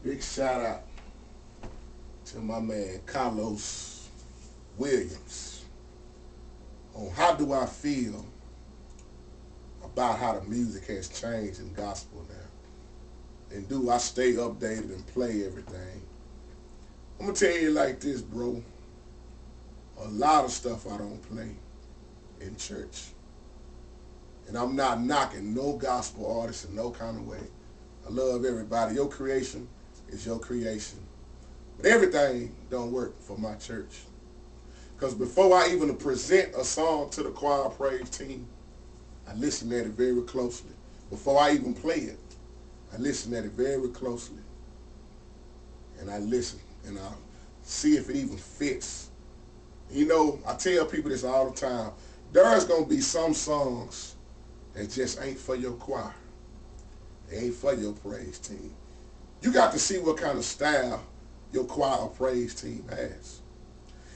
Big shout out to my man Carlos Williams on how do I feel about how the music has changed in gospel now. And do I stay updated and play everything? I'm gonna tell you like this, bro. A lot of stuff I don't play in church. And I'm not knocking no gospel artist in no kind of way. I love everybody. Your creation is your creation. But everything don't work for my church. Because before I even present a song to the choir praise team, I listen at it very closely. Before I even play it, I listen at it very closely. And I listen and I see if it even fits. You know, I tell people this all the time. There's going to be some songs that just ain't for your choir. They ain't for your praise team. You got to see what kind of style your choir or praise team has.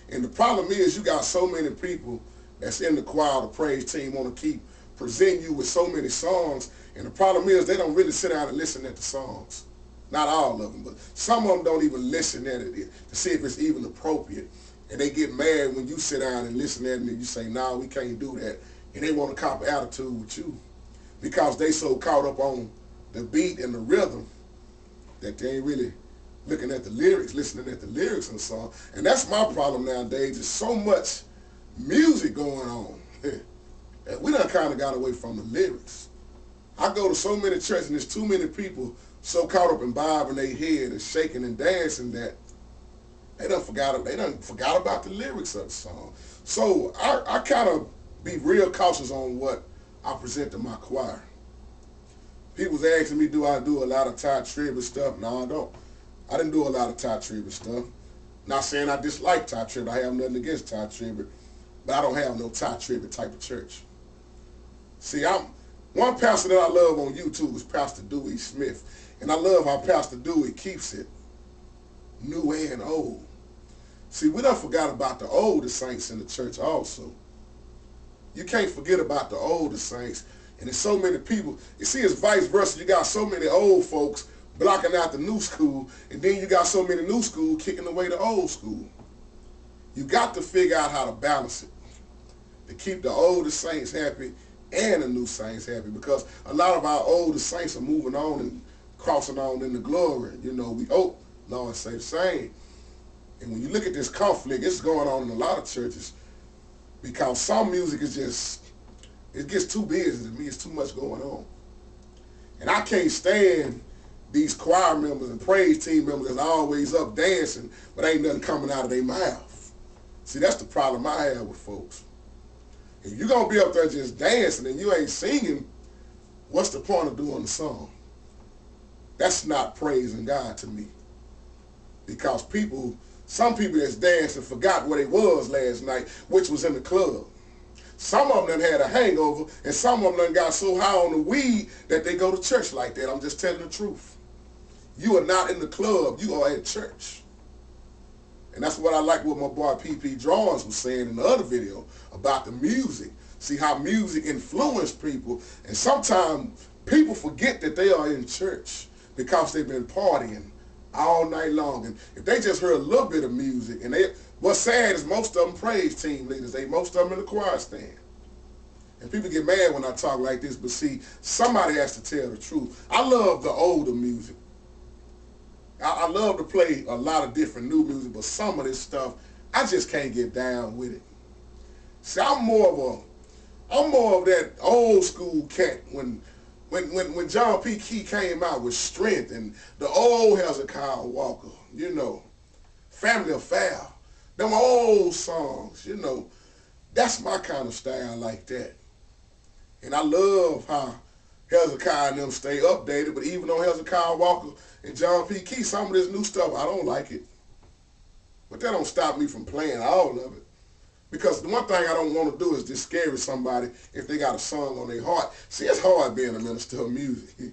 And the problem is you got so many people that's in the choir or the praise team want to keep presenting you with so many songs. And the problem is they don't really sit down and listen at the songs. Not all of them, but some of them don't even listen at it to see if it's even appropriate. And they get mad when you sit down and listen at it and you say, nah, we can't do that. And they want to cop attitude with you because they so caught up on the beat and the rhythm that they ain't really looking at the lyrics, listening at the lyrics of the song. And that's my problem nowadays. There's so much music going on that we done kind of got away from the lyrics. I go to so many churches and there's too many people so caught up in bobbing their head and shaking and dancing that they done forgot about the lyrics of the song. So I kind of be real cautious on what I present to my choir. People's asking me, do I do a lot of Ty Tribbett stuff? No, I don't. I didn't do a lot of Ty Tribbett stuff. Not saying I dislike Ty Tribbett. I have nothing against Ty Tribbett, but I don't have no Ty Tribbett type of church. See, one pastor that I love on YouTube is Pastor Dewey Smith, and I love how Pastor Dewey keeps it new and old. See, we done forgot about the older saints in the church also. You can't forget about the older saints. And there's so many people. You see, it's vice versa. You got so many old folks blocking out the new school, and then you got so many new school kicking away the old school. You got to figure out how to balance it to keep the older saints happy and the new saints happy, because a lot of our older saints are moving on and crossing on into glory. You know, we hope, Lord say the same. And when you look at this conflict, it's going on in a lot of churches because some music is just, it gets too busy to me. It's too much going on. And I can't stand these choir members and praise team members that's always up dancing, but ain't nothing coming out of their mouth. See, that's the problem I have with folks. If you're going to be up there just dancing and you ain't singing, what's the point of doing the song? That's not praising God to me. Because some people that's dancing forgot where they was last night, which was in the club. Some of them done had a hangover, and some of them done got so high on the weed that they go to church like that. I'm just telling the truth. You are not in the club. You are at church. And that's what I like what my boy P.P. Drawings was saying in the other video about the music. See how music influenced people. And sometimes people forget that they are in church because they've been partying all night long. And if they just heard a little bit of music, and what's sad is most of them praise team leaders, most of them in the choir stand. And people get mad when I talk like this, but see, somebody has to tell the truth. I love the older music. I love to play a lot of different new music, but some of this stuff, I just can't get down with it. See, I'm more of that old school cat when John P. Key came out with Strength and the old Hezekiah Walker, you know, Family Affair, them old songs, you know, that's my kind of style like that. And I love how Hezekiah and them stay updated, but even on Hezekiah Walker and John P. Key, some of this new stuff, I don't like it. But that don't stop me from playing all of it. Because the one thing I don't want to do is discourage somebody if they got a song on their heart. See, it's hard being a minister of music.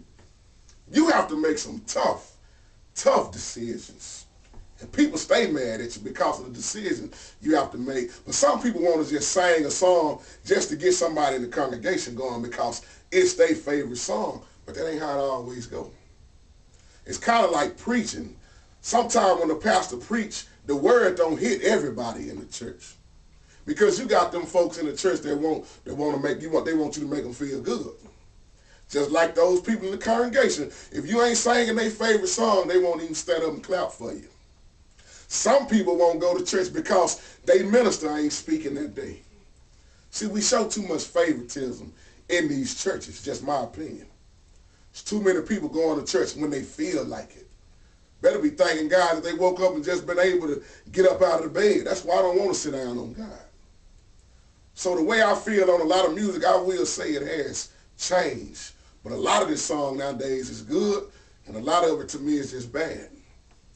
You have to make some tough decisions. And people stay mad at you because of the decision you have to make. But some people want to just sing a song just to get somebody in the congregation going because it's their favorite song. But that ain't how it always goes. It's kind of like preaching. Sometimes when the pastor preach, the word don't hit everybody in the church. Because you got them folks in the church that want to make you they want you to make them feel good. Just like those people in the congregation. If you ain't singing their favorite song, they won't even stand up and clap for you. Some people won't go to church because they minister ain't speaking that day. See, we show too much favoritism in these churches, just my opinion. There's too many people going to church when they feel like it. Better be thanking God that they woke up and just been able to get up out of the bed. That's why I don't want to sit down on God. So the way I feel on a lot of music, I will say it has changed. But a lot of this song nowadays is good, and a lot of it to me is just bad.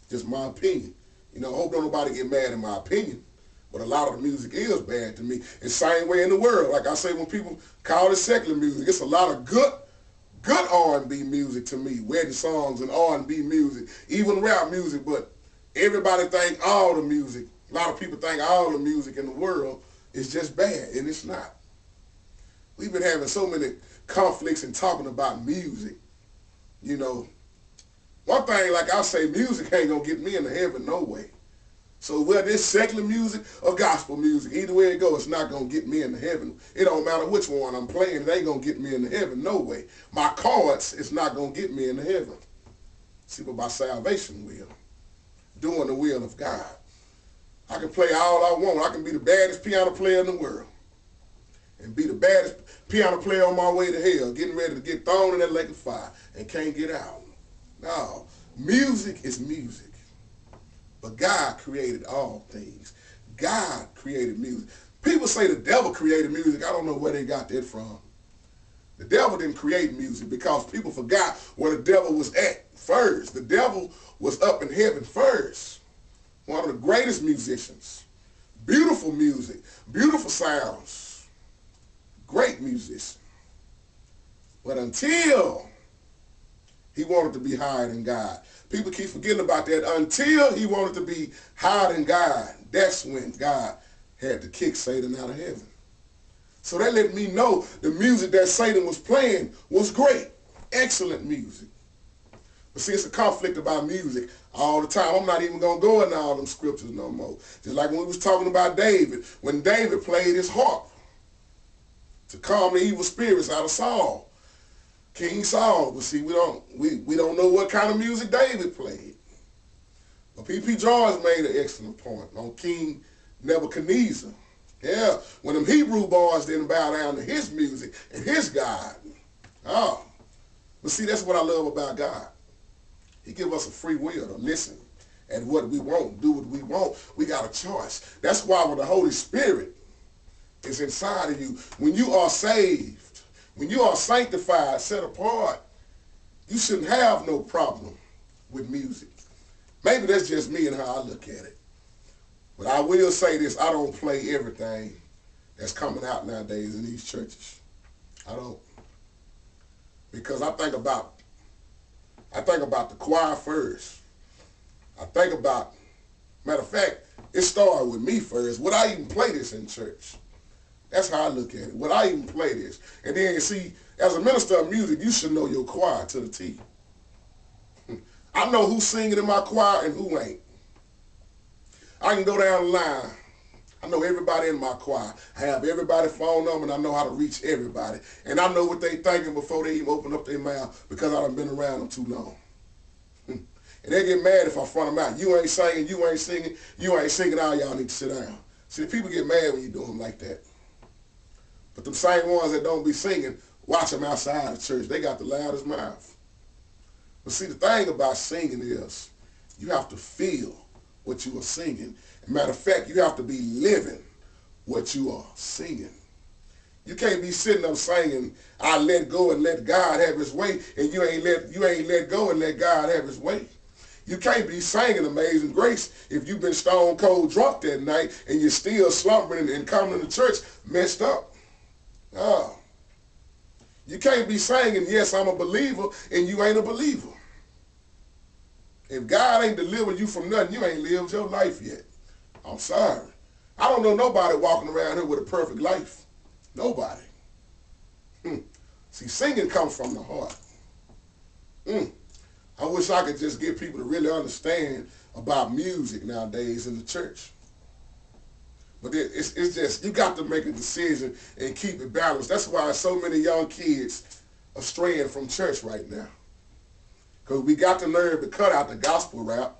Just my opinion. You know, I hope don't nobody get mad in my opinion. But a lot of the music is bad to me. It's the same way in the world. Like I say, when people call it secular music, it's a lot of good R&B music to me. Wedding songs and R&B music, even rap music. But everybody think all the music, a lot of people think all the music in the world is just bad, and it's not. We've been having so many conflicts and talking about music. You know, one thing, like I say, music ain't going to get me into heaven no way. So whether it's secular music or gospel music, either way it goes, it's not going to get me into heaven. It don't matter which one I'm playing, it ain't going to get me into heaven no way. My chords is not going to get me into heaven. See, but my salvation will. Doing the will of God. I can play all I want. I can be the baddest piano player in the world. And be the baddest piano player on my way to hell, getting ready to get thrown in that lake of fire and can't get out. No, music is music. But God created all things. God created music. People say the devil created music. I don't know where they got that from. The devil didn't create music because people forgot where the devil was at first. The devil was up in heaven first. One of the greatest musicians. Beautiful music. Beautiful sounds. Great musician. But until he wanted to be higher than God. People keep forgetting about that. Until he wanted to be higher than God, that's when God had to kick Satan out of heaven. So that let me know the music that Satan was playing was great. Excellent music. But see, it's a conflict about music all the time. I'm not even going to go into all them scriptures no more. Just like when we was talking about David. When David played his harp to calm the evil spirits out of Saul. King Saul, but see, we don't know what kind of music David played. But P.P. George made an excellent point on King Nebuchadnezzar. Yeah, when them Hebrew boys didn't bow down to his music and his God. Oh, but see, that's what I love about God. He give us a free will to listen at what we want, do what we want. We got a choice. That's why when the Holy Spirit is inside of you, when you are saved, when you are sanctified, set apart, you shouldn't have no problem with music. Maybe that's just me and how I look at it. But I will say this, I don't play everything that's coming out nowadays in these churches. I don't. Because I think about the choir first. I think about, matter of fact, it started with me first. Would I even play this in church? That's how I look at it. Would I even play this? And then, you see, as a minister of music, you should know your choir to the T. I know who's singing in my choir and who ain't. I can go down the line. I know everybody in my choir. I have everybody's phone number, and I know how to reach everybody. And I know what they thinking before they even open up their mouth because I done been around them too long. And they get mad if I front them out. You ain't singing, you ain't singing, you ain't singing, all y'all need to sit down. See, people get mad when you do them like that. But them same ones that don't be singing, watch them outside the church. They got the loudest mouth. But see, the thing about singing is you have to feel what you are singing. As a matter of fact, you have to be living what you are singing. You can't be sitting up singing, I let go and let God have his way, and you ain't let go and let God have his way. You can't be singing Amazing Grace if you've been stone cold drunk that night and you're still slumbering and coming to church messed up. You can't be singing, yes, I'm a believer, and you ain't a believer. If God ain't delivered you from nothing, you ain't lived your life yet. I'm sorry. I don't know nobody walking around here with a perfect life. Nobody. See, singing comes from the heart. I wish I could just get people to really understand about music nowadays in the church. But it's just, you got to make a decision and keep it balanced. That's why so many young kids are straying from church right now. Because we got to learn to cut out the gospel rap.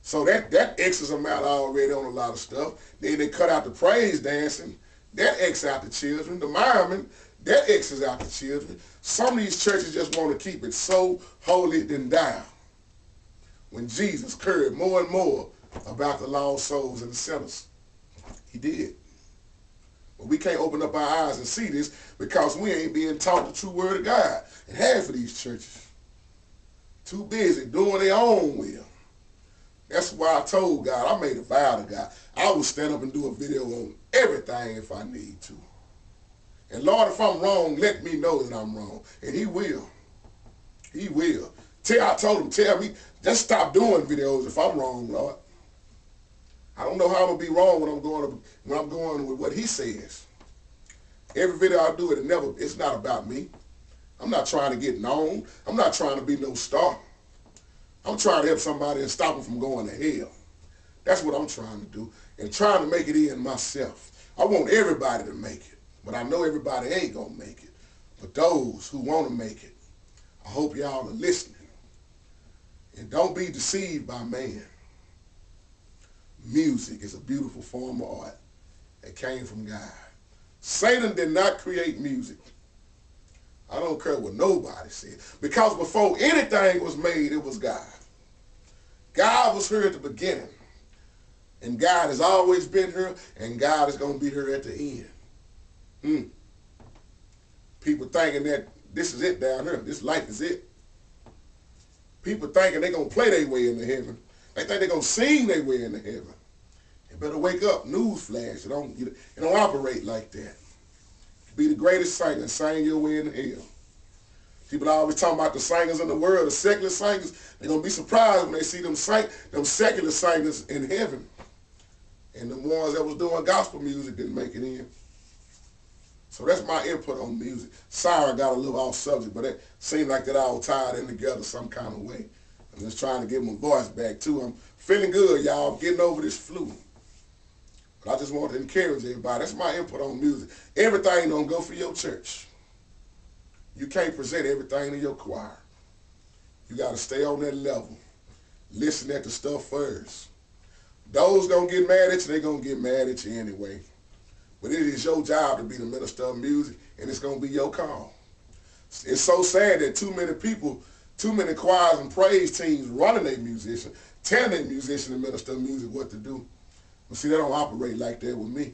So that X's them out already on a lot of stuff. Then they cut out the praise dancing. That X out the children. The miming, that X's out the children. Some of these churches just want to keep it so holy than thou. When Jesus cared more and more about the lost souls and the sinners. He did. But we can't open up our eyes and see this because we ain't being taught the true word of God. And half of these churches too busy doing their own will. That's why I told God, I made a vow to God, I will stand up and do a video on everything if I need to. And Lord, if I'm wrong, let me know that I'm wrong. And he will. He will. I told him, tell me, just stop doing videos if I'm wrong, Lord. I don't know how I'm gonna be wrong when I'm going with what he says. Every video I do, it's not about me. I'm not trying to get known. I'm not trying to be no star. I'm trying to help somebody and stop them from going to hell. That's what I'm trying to do. And trying to make it in myself. I want everybody to make it. But I know everybody ain't gonna make it. But those who want to make it, I hope y'all are listening. And don't be deceived by man. Music is a beautiful form of art that came from God. Satan did not create music. I don't care what nobody said. Because before anything was made, it was God. God was here at the beginning. And God has always been here, and God is going to be here at the end. People thinking that this is it down here. This life is it. People thinking they're going to play their way into heaven. They think they're going to sing their way into heaven. You better wake up. Newsflash. It don't operate like that. Be the greatest singer, sing your way into hell. People are always talking about the singers in the world, the secular singers. They're going to be surprised when they see them secular singers in heaven. And the ones that was doing gospel music didn't make it in. So that's my input on music. Sorry I got a little off subject, but it seemed like that all tied in together some kind of way. I'm just trying to get my voice back too. I'm feeling good, y'all. I'm getting over this flu. But I just want to encourage everybody. That's my input on music. Everything don't go for your church. You can't present everything in your choir. You got to stay on that level. Listen at the stuff first. Those going to get mad at you, they're going to get mad at you anyway. But it is your job to be the minister of music, and it's going to be your call. It's so sad that too many people, too many choirs and praise teams running their musician, telling their musician and minister of music what to do. But see, they don't operate like that with me.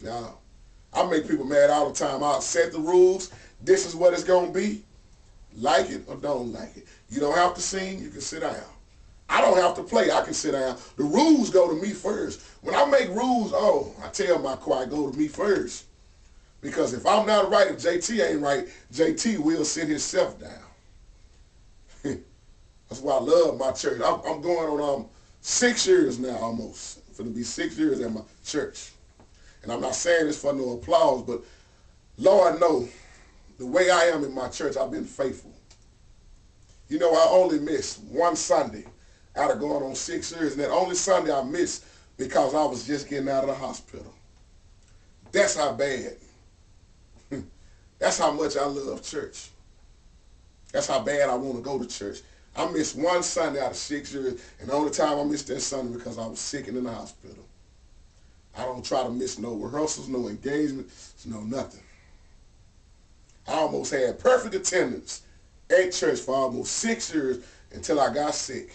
No. I make people mad all the time. I'll set the rules. This is what it's going to be. Like it or don't like it. You don't have to sing. You can sit down. I don't have to play. I can sit down. The rules go to me first. When I make rules, I tell my choir, go to me first. Because if I'm not right, if JT ain't right, JT will sit himself down. That's why I love my church. I'm going on 6 years now almost. It's going to be 6 years at my church. And I'm not saying this for no applause, but Lord knows the way I am in my church, I've been faithful. You know, I only missed one Sunday out of going on 6 years, and that only Sunday I missed because I was just getting out of the hospital. That's how bad. That's how much I love church. That's how bad I want to go to church. I missed one Sunday out of 6 years, and the only time I missed that Sunday because I was sick and in the hospital. I don't try to miss no rehearsals, no engagements, no nothing. I almost had perfect attendance at church for almost 6 years until I got sick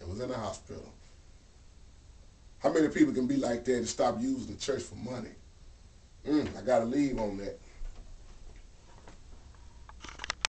and was in the hospital. How many people can be like that and stop using the church for money? I got to leave on that.